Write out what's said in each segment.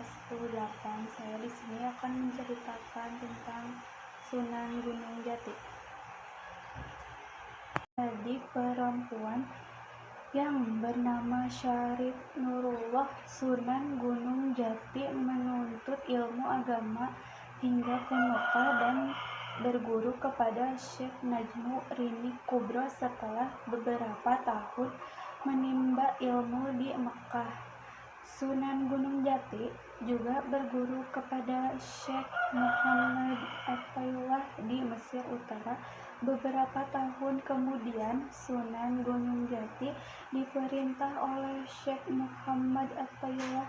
kelas 10-8. Saya di sini akan menceritakan tentang Sunan Gunung Jati. Jadi perempuan yang bernama Syarif Nurullah Sunan Gunung Jati menuntut ilmu agama hingga ke Mekah dan berguru kepada Syekh Najmu Rini Kubro. Setelah beberapa tahun menimba ilmu di Mekah, Sunan Gunung Jati juga berguru kepada Syekh Muhammad Attaillah di Mesir Utara. Beberapa tahun kemudian, Sunan Gunung Jati diperintah oleh Syekh Muhammad Attaillah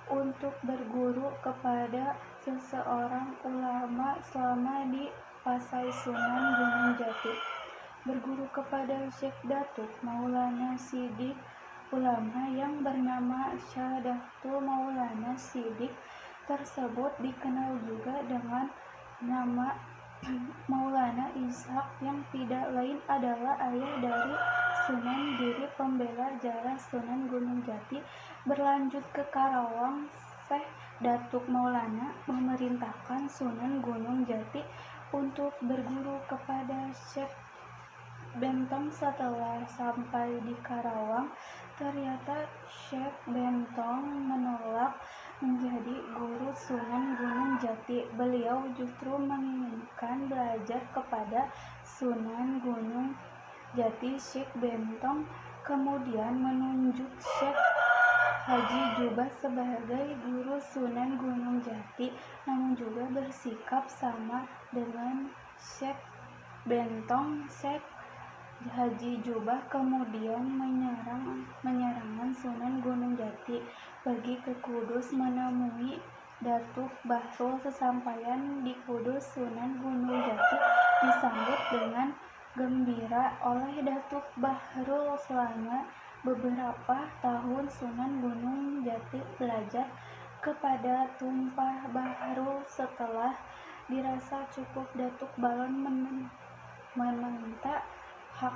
untuk berguru kepada seseorang ulama selama di Pasai Sunan Gunung Jati. Berguru kepada Syekh Datuk Maulana Sidik. Ulama yang bernama Syahdatul Maulana Sidik tersebut dikenal juga dengan nama Maulana Ishaq, yang tidak lain adalah ayah dari Sunan Giri, pembela jalan Sunan Gunung Jati. Berlanjut ke Karawang, Syekh Datuk Maulana memerintahkan Sunan Gunung Jati untuk berguru kepada Syekh Bentong. Setelah sampai di Karawang, ternyata Syekh Bentong menolak menjadi guru Sunan Gunung Jati. Beliau justru menginginkan belajar kepada Sunan Gunung Jati. Syekh Bentong kemudian menunjuk Syekh Haji Jubah sebagai guru Sunan Gunung Jati, namun juga bersikap sama dengan Syekh Bentong. Syekh Haji Jubah kemudian menyerang Sunan Gunung Jati, pergi ke Kudus menemui Datuk Bahrul. Sesampaian di Kudus, Sunan Gunung Jati disambut dengan gembira oleh Datuk Bahrul. Selama beberapa tahun Sunan Gunung Jati belajar kepada Tumpah Bahrul. Setelah dirasa cukup, Datuk Balon meminta hak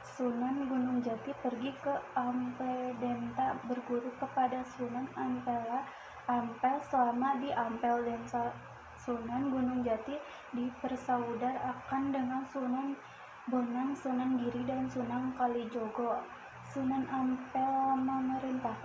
Sunan Gunung Jati pergi ke Ampledenta berguru kepada Sunan Ampel. Selama di Ampledenta, Sunan Gunung Jati dipersaudarakan dengan Sunan Bonang, Sunan Giri, dan Sunan Kalijogo. Sunan Ampel memerintahkan